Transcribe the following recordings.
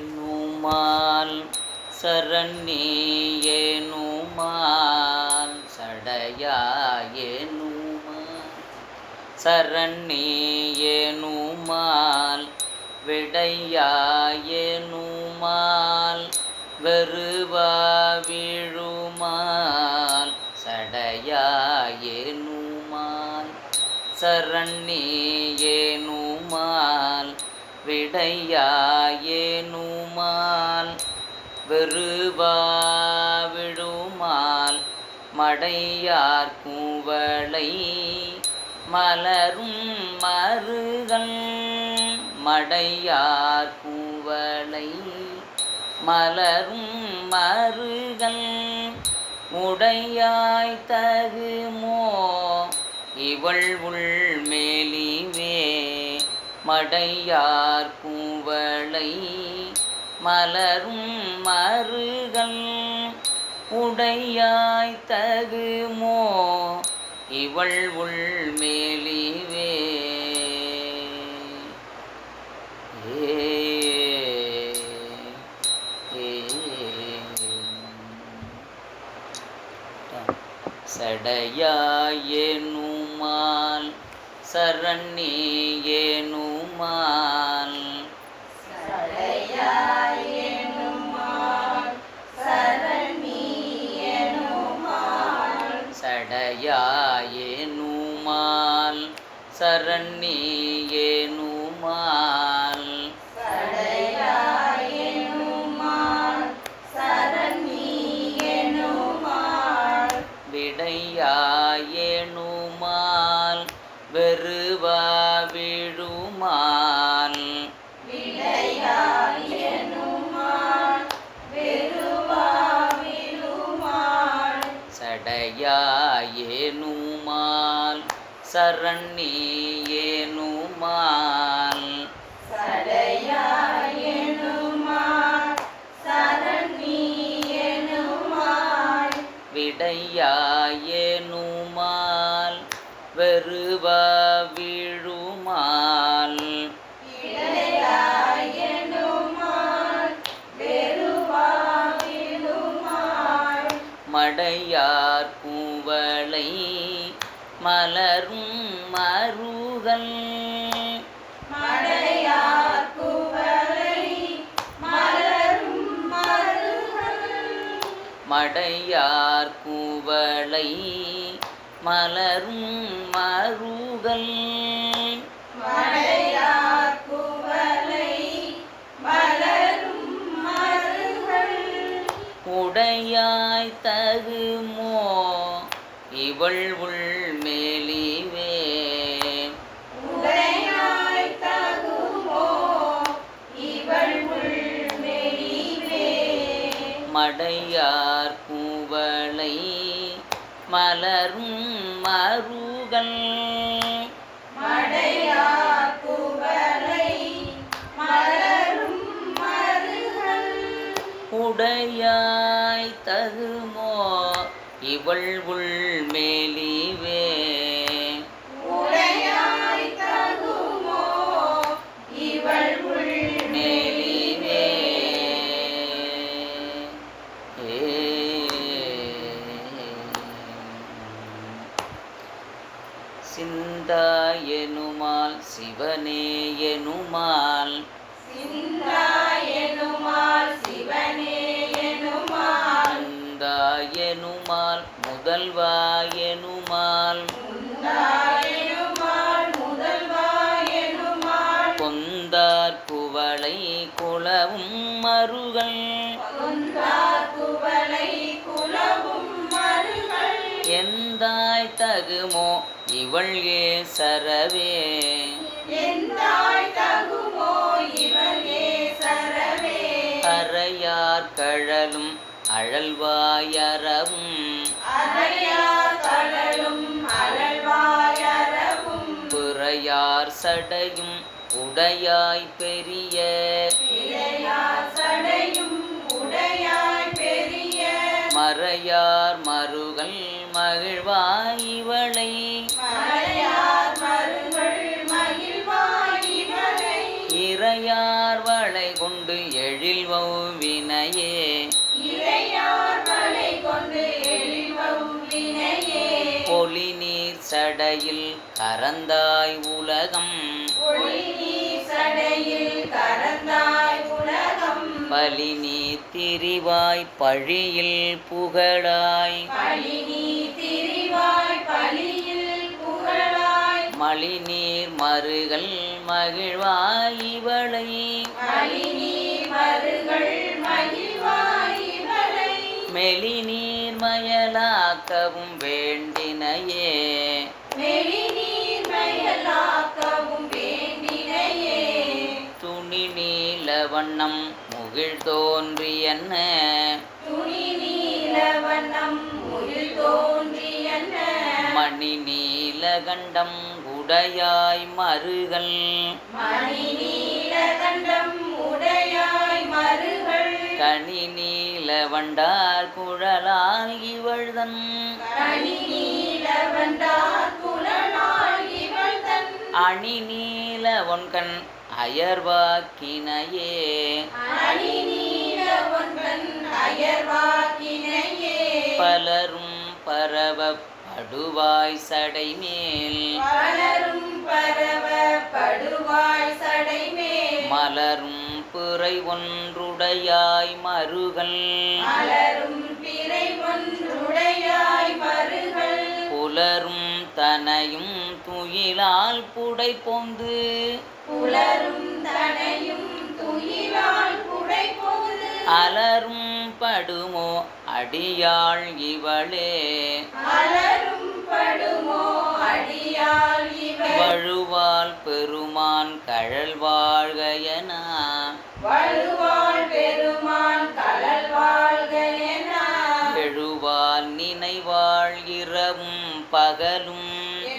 சடையாயேனுமால் சரண்யேனுமால் சடையாயேனுமால் சரண்யேனுமால் விடையாயேனுமால் வெறுவாவிழுமால் சடையாயேனுமால் சரண்யேனுமால் விடையாயேனுமால் வெறுவாவிழுமால் மடையார் கூவளை மலரும் மருகல் மடையார் கூவளை மலரும் மருகல் உடையாய் தகுமோ இவள் உள்மேலிவே மடையார் கூவளை மலரும் மருகல் உடையாய் தகுமோ இவள் உள்மேலிவே சடையாயேனுமால் சரண்யேனுமால் சடையாயேனுமால் சரண்யேனுமால் சடையாயேனுமால் சரண்யேனுமால் சடையாயேனுமால் சரண்யேனுமால் விடையாயேனுமால் வெறுவாவிழுமால் விடையாயேனுமால் வெறுவாவிழுமால் சடையாயேனுமால் சரண்யேனுமால் சடையாயேனுமால் சரண்யேனுமால் விடையாயேனுமால் வெறுவாவிழுமால் விடையாயேனுமால் வெறுவாவிழுமால் மடையார் கூவளை மலரும் மருகல் மடையார் கூவளை மலரும் மருகல் மடையார் கூவளை மலரும் மருகல் மடையார் கூவளை மலரும் மருகல் உடையாய் தகுமோ இவள் உள்மேலிவே உடையாய் தகுமோ இவள் உள்மேலிவே மடையார் கூவளை மலரும் மருகல் மடையார் கூவளை மலரும் மருகல் உடையாய் தகுமோ இவள் உள்மேலிவே உடையாய் தகுமோ இவள் மேலிவே சிந்தாயெனுமால் சிவனேயெனுமால் சிந்தாயெனுமால் சிவனேயெனுமால் முந்தாயெனுமால் முதல்வாயெனுமால் முந்தாயெனுமால் முதல்வாயெனுமால் கொந்தார் குவளை குளவும் மருகல் கொந்தார் குவளை குலவும் மருகல் எந்தாய் தகுமோ இவள் ஏசரவே எந்தாய் தகுமோ இவள் ஏசரவே அறையார் கழலும் அழல்வாயறவும் அறையார் கடலும் அழல்வாயறவும் புறையார் சடையும் உடையாய் பெரிய இளையார் சடையும் உடையாய் பெரிய மறையார் மருகல் மகிழ்வாய் இவளை மறையார் மருகள் மகிழ்வாய் இவளை இறையார் கொண்டு எழில்வௌவினையே இறையார் மலை கொண்டு எழில்வௌவினையே பொலிநீர் சடையில் கரந்தாய் உலகம் ஒளிநீர் சடையில் கரந்தாய் உலகம் பலிநீர் திரிவாய் பழியில் புகழாய் பழிநீர் திரிவாய் பழியில் புகழாய் மலிநீர் மருகல் மகிழ்வாய் இவளை மலிநீர் மருகள் மகிழ்வாய் இவளை மெலிநீர் மயலாக்கவும் வேண்டினையே மெலிநீர் மயலாக்கவும் வேண்டினையே துணி நீல வண்ணம் முகிழ் தோன்றியன்ன துணி நீல வண்ணம் முகில் தோன்றியன்ன மணி நீலகண்டம் உடையாய் மருகல் மணி நீல கண்டம் உடையாய் மருகள் கனி நீல வண்டார் குழலாய் இவள்தன் கனி நீல வண்டார் குழலாய் இவள் தன் அணி நீல ஒன்கண் அயர்வாக்கினையே அணி நீல ஒன்றன் அயர்வாக்கினையே பலரும் பரவ படுவாய் சடைமேல் பலரும் பரவ படுவாய் சடைமேல் மலரும் புரை ஒன்றுடையாய் மருகல் மலரும் பிறை ஒன்றுடையாய் மருகள் புலரும் தனையும் துயிலால் புடை பொந்து புலரும் தனையும் துயிலால் புடை போது அலரும் படுமோ அடியாள் இவளே அலரும் படுமோ அடியாள் இவள் வழுவால் பெருமான் கழல் வாழ்கையன வழுவாள் பெருமான் கடல் வாழ்க என எழுவால் நினைவாள் இரவும் பகலும்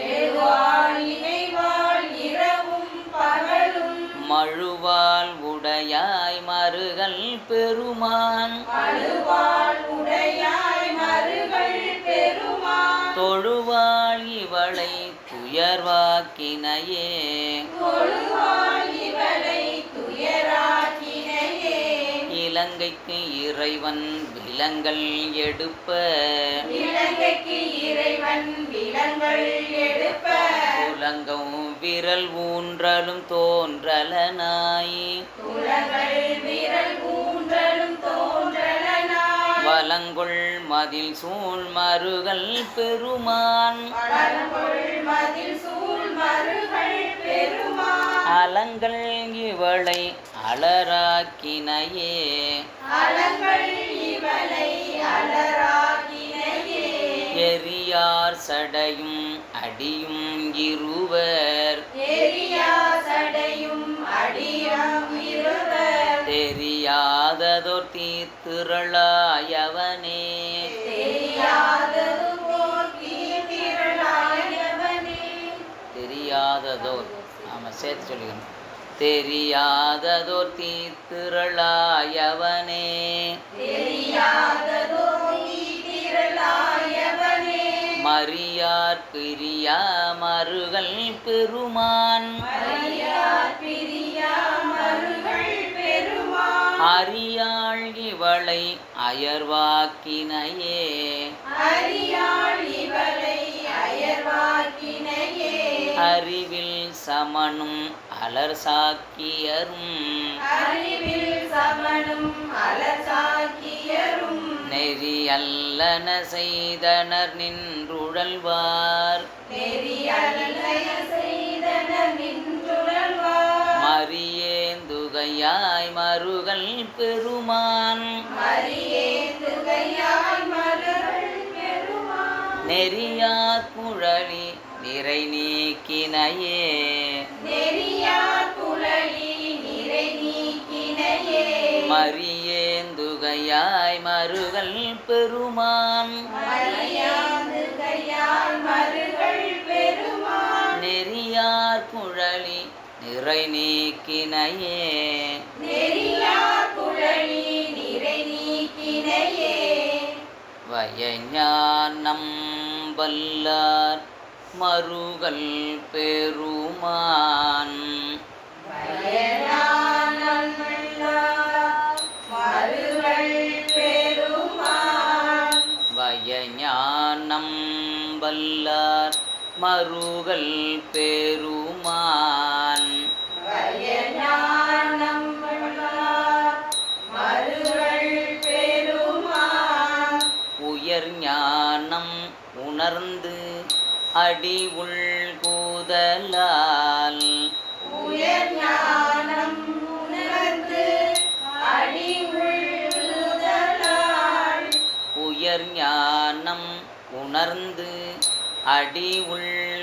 எழுவாள் இணைவாள் இரவும் பகலும் மழுவால் உடையாய் மருகல் பெருமான் மழுவாள் உடையாய் மருகள் பெருமான் தொழுவாள் இவளை துயர்வாக்கினையே தொழுவாள் இவளை துயராக்கினையே இலங்கைக்கு இறைவன் விலங்கல் எடுப்ப இலங்கைக்கு இறைவன் விலங்கள் எடுப்ப உலங்கம் விரல் ஊன்றலும் தோன்றலனாய் துலங்கள் விரல் ஊன்றலும் தோன்றலனாய் வலங்கொள் மதில் சூழ் மருகல் பெருமான் வளங்கொள் மதில் சூழ் மருகள் பெருமான் அலங்கள் இவளை அலராக்கினையே அலங்கள் இவளை அலராகினையே எரியார் சடையும் அடியும் இருவர் எரியா சடையும் அடியாம் இருவர் தெரியாததோர் தீர்த்திரளாயவனே தெரியாதது போர் தீர்த்திரளாயவனே தெரியாததோர் ஆமாம் சேர்த்து சொல்லிக்கணும் தெரியாததோர் தீர்த்திரளாயவனே தெரியாததோ தீர்த்திரளாயவனே மரியார் பிரியா மருகல் பெருமான் மரியார் பிரியா மருகள் பெருமான் அறியாள் இவளை அயர்வாக்கினையே அறியாள் இவளை அயர்வாக்கினையே அறிவில் சமனும் அலர் சாக்கியரும் அறிவில் சமனும் அலசாக்கியரும் நெறி அல்லன செய்தனர் நின்றுழல்வார் நெறியல்ல செய்தனர் நின்றுழல்வார் மரியேந்துகையாய் மருகல் பெருமான் மரியேந்துகையாய் மருகள் பெருமான் நெறியார் குழலி நிறை நீக்கினையே நெறியார் குழலி நிறை நீக்கினையே மரியேந்துகையாய் மருகல் பெருமான் மரியாந்துகையாய் மருகள் பெருமான் நெறியார் குழலி நிறை நீக்கினையே நெறியார் குழலி நிறை நீக்கினையே வயஞானம் வல்லார் மருகல் பெருமான் வயலானல் வல்லார் மருகல் பெருமான் வயஞானம் வல்லார் மருகள் பெருமான் உயர் ஞானம் உணர்ந்து அடி உள்கூதலால் உயர் ஞானம் உணர்ந்து அடி உள்குதலால் உயர் ஞானம் உணர்ந்து அடி உள்கூதலால்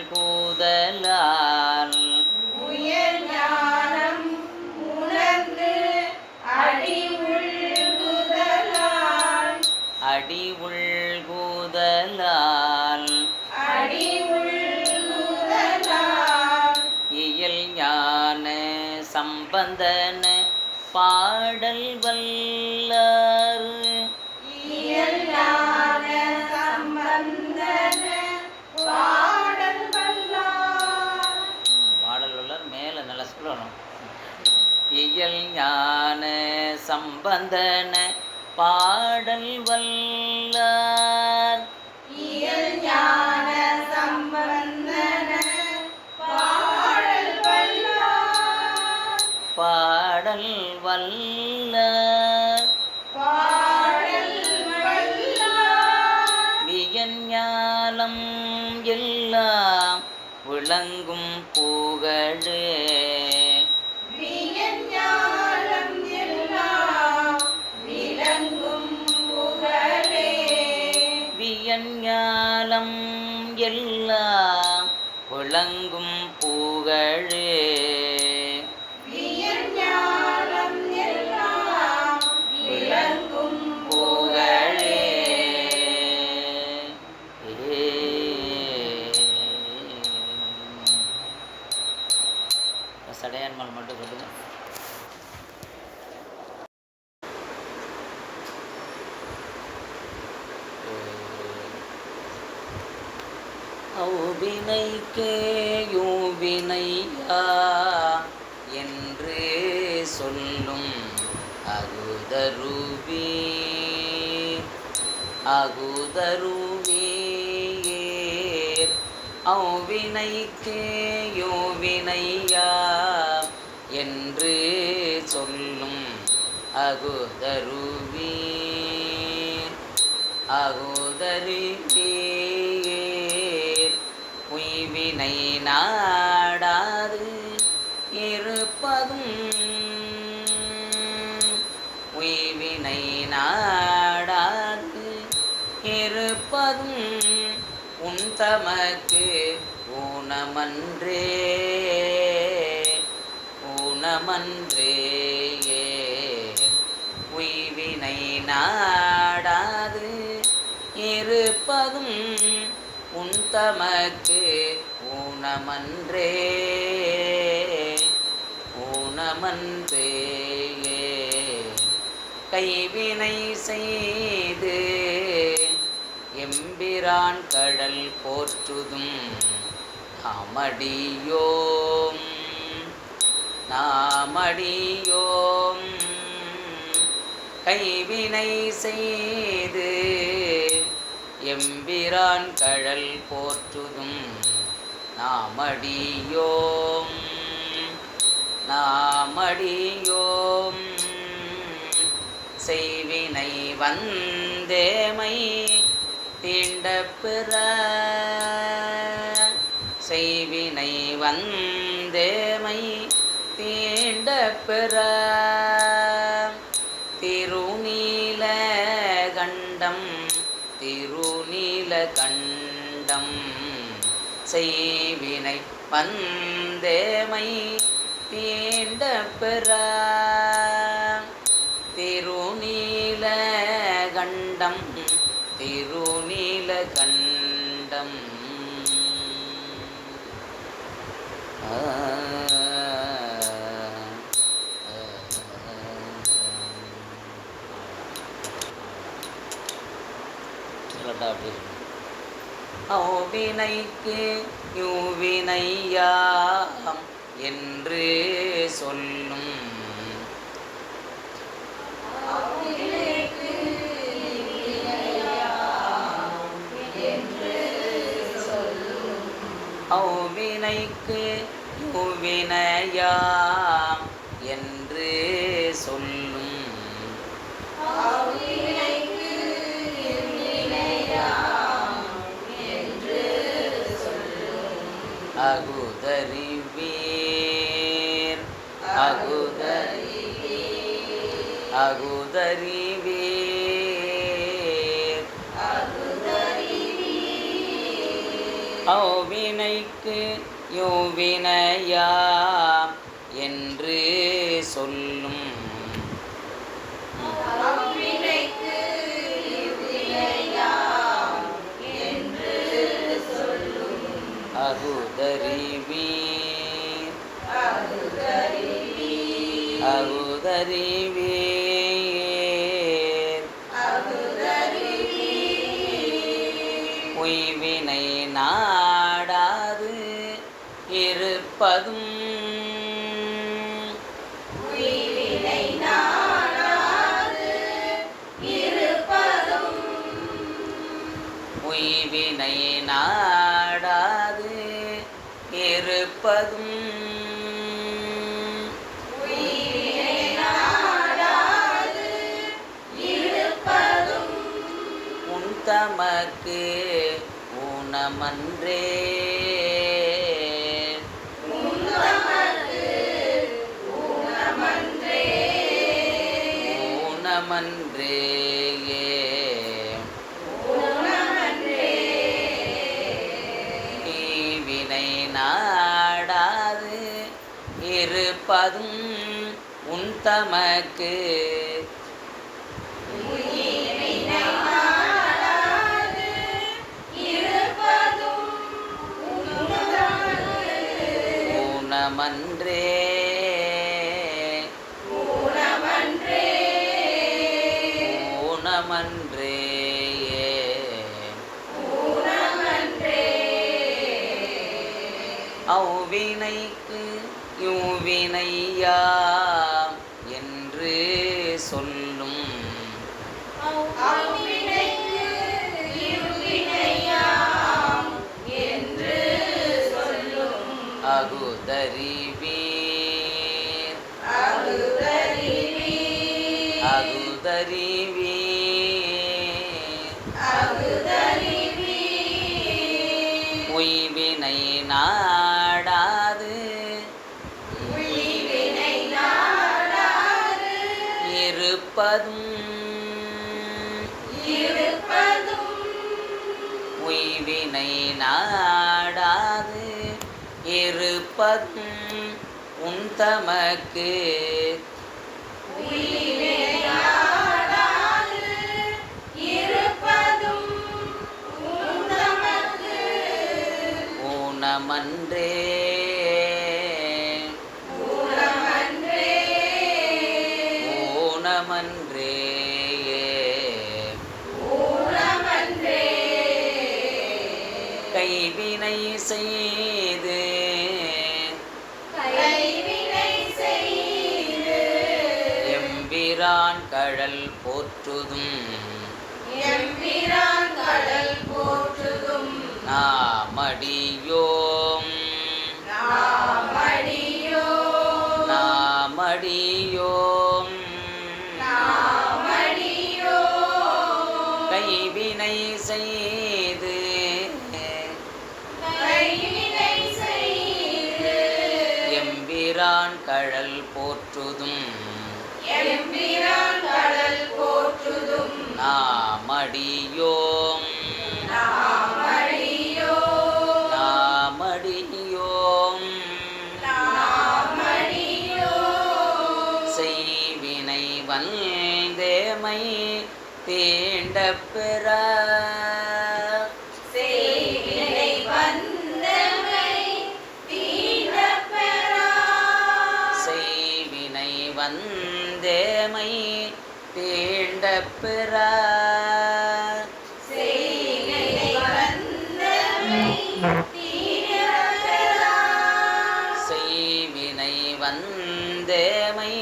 உயர் ஞானம் உணர்ந்து அடி உள்குதலால் அடி உள்கூதலால் அடி உள்குதலால் இயல் ஞான சம்பந்தன பாடல் வல்லார் இயல் ஞான சம்பந்தன பாடல் வல்லார் பாடல் வல்லார் மேலே நல்லா சொல்லணும். இயல் ஞான சம்பந்தன பாடல் வல்லார் இயல் ஞான சம்பந்தன பாடல் வல்லார் பாடல் வல்லார் பாடல் வல்லார் வியஞானம் எல்லாம் விளங்கும் புகழே வியஞானம் எல்லாம் விளங்கும் புகழே வியஞானம் எல்லாம் விளங்கும் புகழே வியஞானம் எல்லாம் விளங்கும் புகழே சடையான்மல் மட்டும் சொல்லுங்க. அவ்வினைக்கே யோவினையா என்று சொல்லும் அகுதருவீர் அகுதருவீர் அவ்வினைக்கே யோவினையா என்று சொல்லும் அகுதருவீர் அகுதருவீர் உய்வினை நாடாது இருப்பதும் உய்வினை நாடாது இருப்பதும் உன் தமக்கு ஊனமன்றே ஊனமன்றே உய்வினை நாடாது இருப்பதும் உன் தமக்கு ஊனமன்றே ஊனமன்றே கைவினை செய்து எம்பிரான் கடல் போற்றுதும் நாமடியோம் நாமடியோம் கைவினை செய்து எம்பிரான் கடல் போற்றுதும் நாமடியோம் நாமடியோம் செய்வினை வந்தேமை தீண்டப்பிற செய்வினை வந்தேமை தீண்டப்பிற திருநீல கண்டம் திருநீல கண்டம் செய்வினை வந்தேமை தீண்டப்பிற திருநீல கண்டம் திருநீல கண்டம் அவ்வினைக்கு யூவினையாம் என்று சொல்லும் அவ்வினைக்கு இவ்வினையாம் என்று சொல்லும் அவ்வினைக்கு இவ்வினையாம் என்று சொல்லும். அகுதறிவீர் அகுதறிவீர் அவ்வினைக்கு யௌவினையாம் என்று சொல்லும் அவ்வினைக்கு இவ்வினையாம் என்று சொல்லும். அகுதறிவீர் அகுதறிவீர் அகுதறிவீர் உய்வினை நாடாது இருப்பதும் உய்வினை நாடாது இருப்பதும் உய்வினை நாடாது இருப்பதும் உய்வினை நாடாது இருப்பதும் உன் தமக்கு ஊனமன்றே உந்தமக்கு ஊனமன்றே ஊனமன்றே ஊனமன்றே ஈவினை நாடாது இருப்பதும் உன் தமக்கு உய்வினை நாடாது இருப்பதும் உந்தமக்கு ஊனமன்றே ஊனமன்றே ஊனமன்றே ஊனமன்றே அவ்வினைக்கு யௌவினையாம் என்று சொல்லும் அவ்வினைக்கு இவ்வினையாம் என்று சொல்லும். அகுதறிவீர் அகுதறிவீர் அகுதறிவீர் உய்வினை நாடாது உய்வினை நாடாது இருப்பதும் இருப்பதும் உய்வினை நாடாது இருப்பதும் உன் தமக்கு உய்வினை நாடாது இருப்பதும் உந்தமக்கு ஊனமன்றே ஊனமன்றே ஊனமன்றே ஊனமன்றே கைவினை செய்து கைவினை செய்து எம்பிரான் கழல் போற்றுதும் எம்பிரான் கடல் போற்றுதும் நாமடியோம் நாமடியோம் நாமடியோம் நாமடியோம் கைவினை செய்து கைவினை செய்து எம்பிரான் கழல் போற்றுதும் எம்பிரான் கடல் போற்றுதும் நாமடியோம் நாமடியோம் நாமடியோம் நாமடியோம் செய்வினை வந்தேமை தீண்ட பெற செய்வினை வந்தமை தீண்டப் பெறா செய்வினை வந்தேமை தீண்ட பெற செய்வினை வந்தமை தீண்டப் பெறா செய்வினை வந்தேமை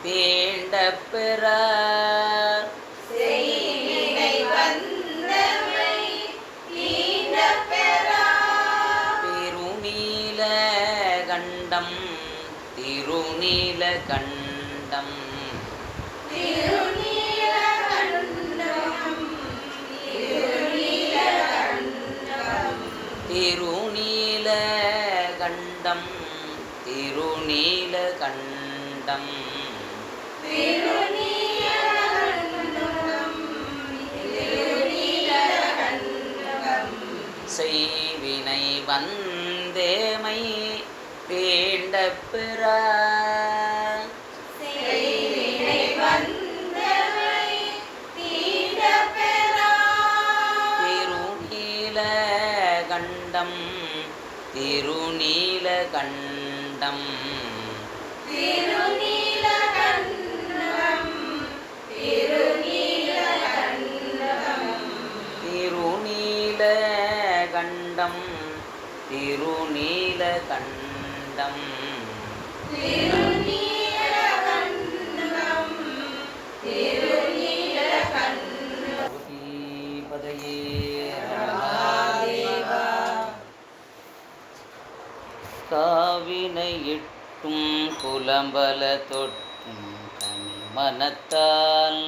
தீண்ட பெற செய்வினை வந்தமை தீண்டப் பெறா பெருநீர் திருநீலகண்டம் திருநீலகண்டம் திருநீலகண்டம் திருநீலகண்டம் திருநீலகண்டம் செய்வினை வந்தேமை வேண்ட பிற திருநீலகண்டம் திருநீலகண்டம் திருநீலகண்டம் திருநீலகண்டம் பதையே காவினையிட்டும் குலம்பல தொட்டும் கனிமனத்தால்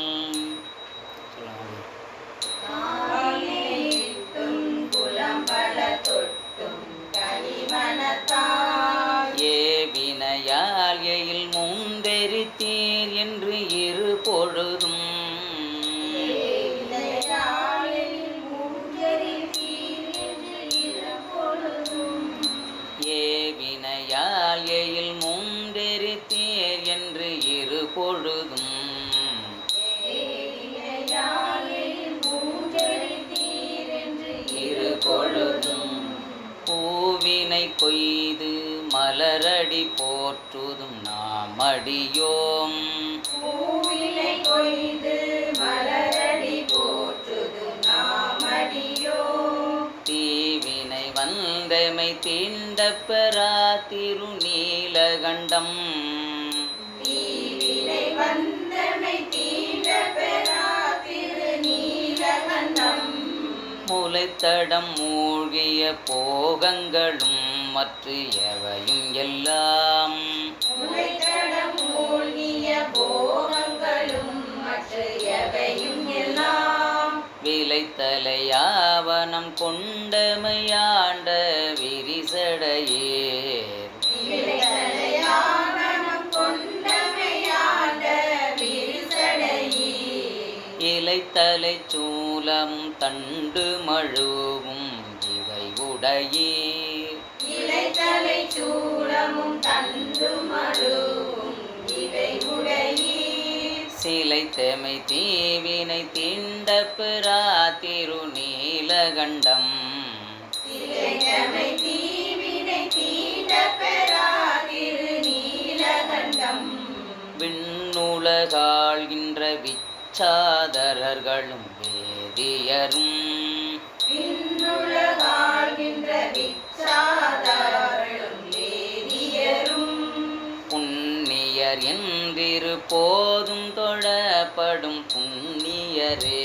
ஏவினையால் எயில் முந்தெரித்தீர் என்று இரு பொழுதும் ஏவினையால் எயில் முந்தெரித்தீர் என்று இரு பொழுதும் இரு பொழுதும் பூவினை கொய்து மலரடி போற்றுதும் நாம் அடியோம் தீவினை வந்தமை தீண்ட பெறா திருநீலகண்டம் முளைத்தடம் மூழ்கிய போகங்களும் மற்ற எவையும் எல்லாம் விளைத்தலையாவனம் கொண்டமையாண்ட விரிசடையே இலைத்தலை சூலம் தண்டு மழுவும் இவை உடையீர் சிலைத்தமை தீவினை தீண்ட பெறா திருநீலகண்டம் விண்ணுலகாள்கின்ற விச்சாதரர்களும் வேதியரும் புண்ணியர் என்றிரு போதும் தொழப்படும் புண்ணியரே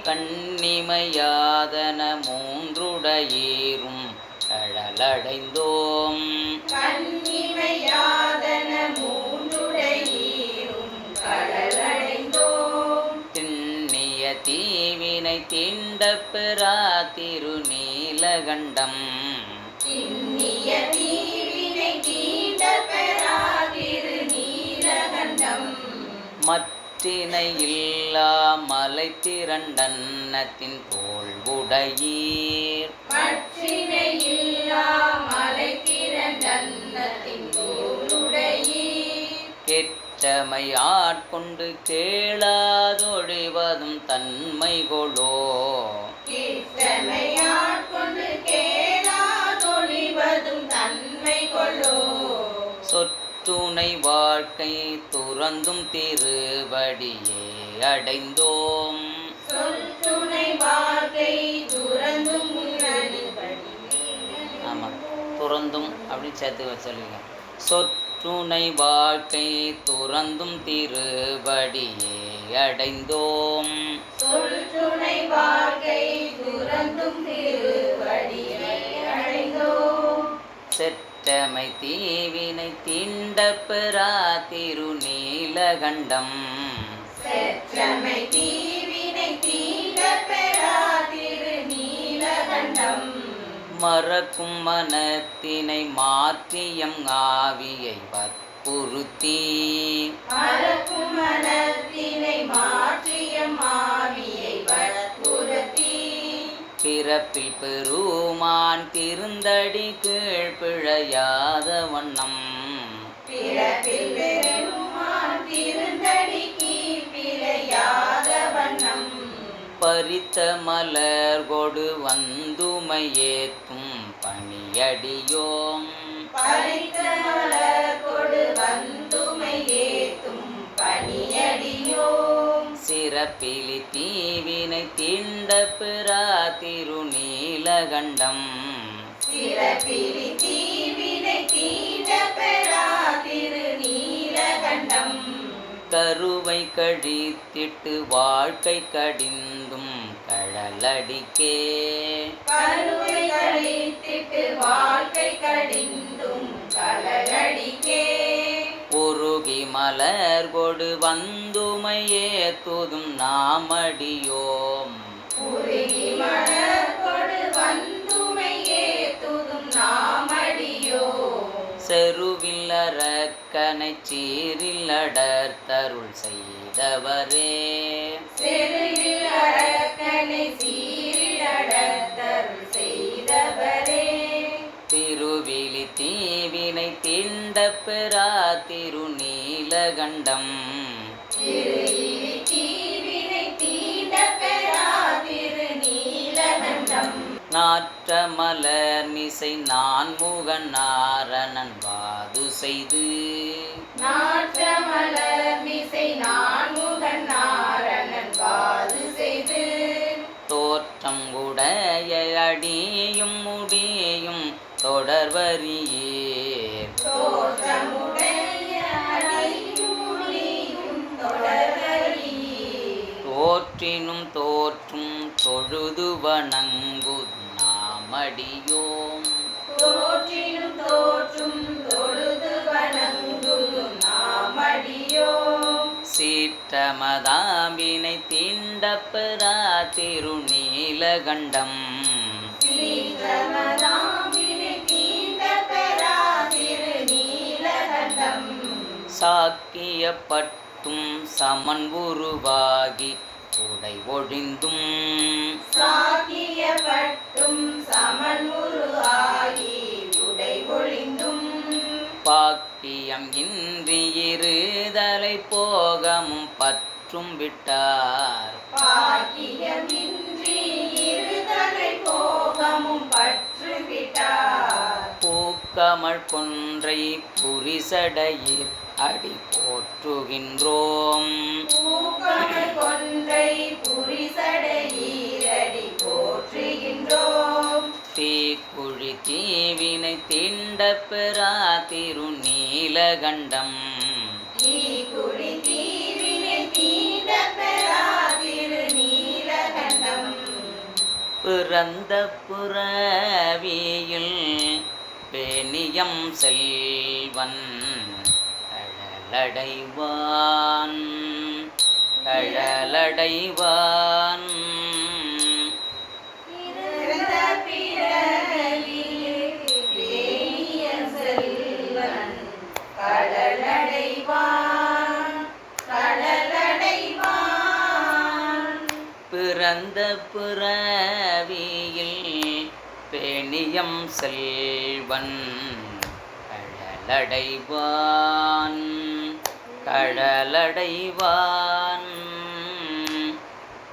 கண்ணிமையாதன மூன்றுடையீரும் கழலடைந்தோம் திண்ணிய தீவினை தீண்ட பெறா திருநீலகண்டம் மற்றினை இல்லா மலை திரண்டன்னத்தின் தோல் உடையீர் கெட்டமை ஆட்கொண்டு கேளாதொழிவதும் தன்மை கொளோ சொற்றுணை வாழ்க்கை துறந்தும் திருவடியே அடைந்தோம் ஆமாம் துறந்தும் அப்படின்னு சேர்த்து சொல்லுங்க சொற்றுணை வாழ்க்கை துறந்தும் திருவடியே அடைந்தோம் செற்றமை தீவினை தீண்ட பெறா திருநீலகண்டம் செற்றமை தீவினை தீண்ட பெறா திருநீலகண்டம் மறக்கும் மனத்தினை மாற்றியம் ஆவியை வற்புறுத்தி மறக்கும் மனத்தினை மாற்றியம் ஆவியை வற்புறுத்தி பிறப்பில் பெருமான் திருந்தடி கீழ் பிழையாத வண்ணம் பிறப்பில் பெருமான் திருந்தடி கீழ் பிழையாத வண்ணம் பறித்த மலர் கொடு வந்துமையேத்தும் பணியடியோம் பறித்த மலர் கொடு வந்துமை ஏத்தும் பணியடியோம் சிறப்பிலி தீவினை தீண்ட பெறா திருநீலகண்டம் சிறப்பிலி தீவினை தீண்ட பெறா திருநீலகண்டம் கருவை கழித்திட்டு வாழ்க்கை கடிந்தும் கழலடிக்கே கருவை கழித்திட்டு வாழ்க்கை கடிந்தும் கழலடிக்கே உருகி மலர் கொடு வந்துமையேத்துதும் நாமடியோம் உருகி மலர் கொடு வந்துமை ஏத்துதும் நாமடியோம் செருவில் அரக்கனை சீரில் அடர்த்தருள் செய்தவரே செருவில் அரக்கனை சீரிலடர்த்தருள் செய்தவரே திருவிழி தீவினை தீண்ட பெறா திருநீலகண்டம் திருவிழி தீவினை தீண்ட பெறா திருநீலகண்டம் நாற்ற மலர் மிசை நான்முகன் நாரணன் வாது செய்து நாற்ற மலர் மிசை நான்முகன் நாரணன் வாது செய்து தோற்றம் உடைய அடியும் முடியும் தொடர்வரியே தோற்றமுடைய அடியும் முடியும் தொடர்வரியே தோற்றினும் தோற்றும் தொழுது வணங்கு நாமடியோம் தோற்றினும் தோற்றும் தொழுது வணங்கும் நாமடியோம் சீற்றமதாம்பினை தீண்ட பெறா திருநீலகண்டம் சீக்கிரமதாம்பினை தீண்ட பெறா திருநீலகண்டம் சாக்கியப்பட்டும் சமன் உருவாகி உடை ஒழிந்தும் சாக்கியப்பட்டும் சமன்முரு ஆகி உடை ஒழிந்தும் பாக்கியம் இன்றி இருதலை போகமும் பற்றும் விட்டார் பாக்கியமின்றி இருதலை போகமும் பற்று விட்டார் பூக்கமள் கொன்றை புரிசடையிர் அடி போற்றுகின்றோம் பூக்கமள் கொன்றை புரிசடையீரடி போற்றுகின்றோம் தீக்குழி தீவினை தீண்ட பெறா திருநீலகண்டம் தீக்குழி தீவினை தீண்ட பெறா திருநீலகண்டம் பிறந்த புறவியில் பேணியம் செல்வன் கழலடைவான் கழலடைவான் பிறந்த பிறவியில் பேணிய செல்வன் கடலடைவான் கடலடைவான் பிறந்த பிறவியில் பேணியம் செல்வன் கழலடைவான் கழலடைவான்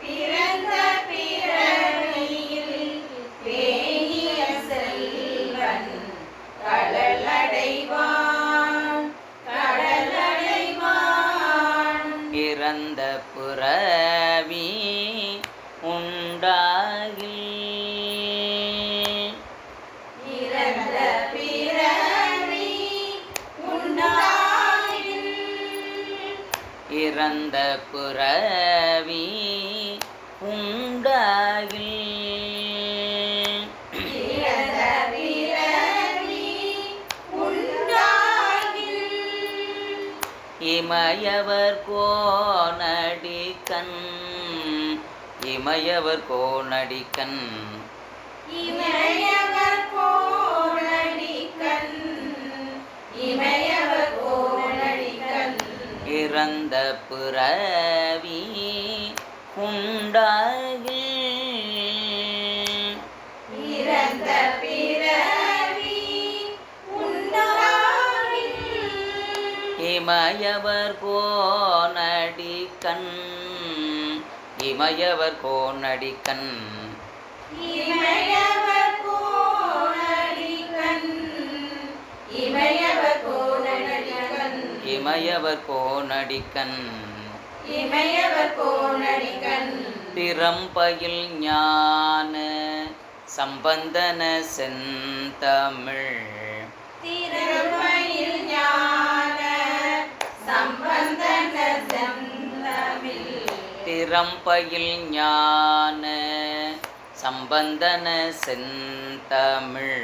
பிறந்த பிறவியில் பேணிய செல்வன் கடலடைவான் கடலடைவான் இறந்த புறவி உண்டாகி இறந்த பிறவி உண்டாகில் இறந்த புறவி உண்டாகி இறந்த பிறவி உண்டாகில் இமயவர் கோனடிக்கண் இமயவர் கோனடிக்கண் இமயவர் கோனடிக்கண் இமயவர் கோனடிக்கண் இறந்த பிறவி உண்டாகி இறந்த பிறவி உண்டாகி இமயவர் கோனடிக்கண் இமயவர் கோனடிக்கண் இமயவர் கோனடிக்கண் இமயவர் கோனடிக்கண் இமயவர் கோனடிக்கண் இமயவர் கோனடிக்கண் திறம்பயில் ஞான சம்பந்தன செந்தமிழ் திறமையில் ஞான சம்பந்தன செந்தமிழ் திறம்பயில் ஞான சம்பந்தன செந்தமிழ்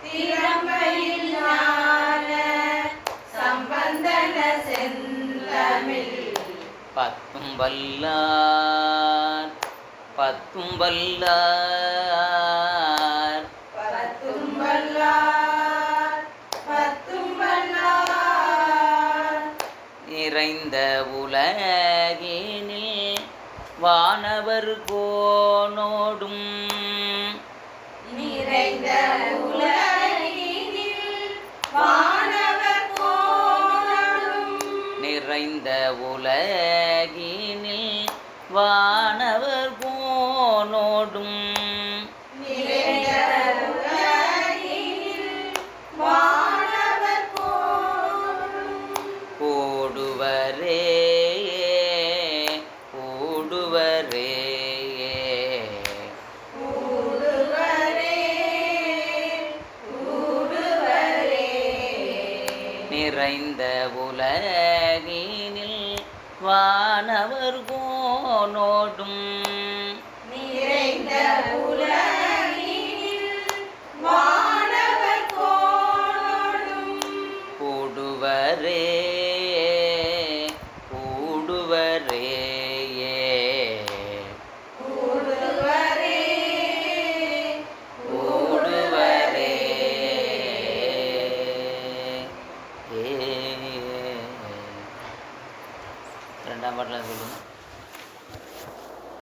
திறமையில் ஞான சம்பந்தன செந்தமிழ் பத்தும் வல்லார் பத்தும் வல்லார் பத்தும் வல்லார் பத்தும் வல்லார் நிறைந்த உலகினில் வானவர் கோனோடும் நிறைந்த உலகினில் வானவர் கோனோடும் நிறைந்த உலகினில் வானவர் கோனோடும் நிறைந்த உலகினில் வானவர் கோனோடும் கூடுவரே கூடுவரே கூடுவரே கூடுவரே நிறைந்த உலகினில் வானவர் கோனோடும் நிறைந்த உலகினில் வானவர் கோனோடும் கூடுவரே கூடுவரே கூடுவரே கூடுவரே இரண்டாம் பாட்டில் சொல்லுங்க.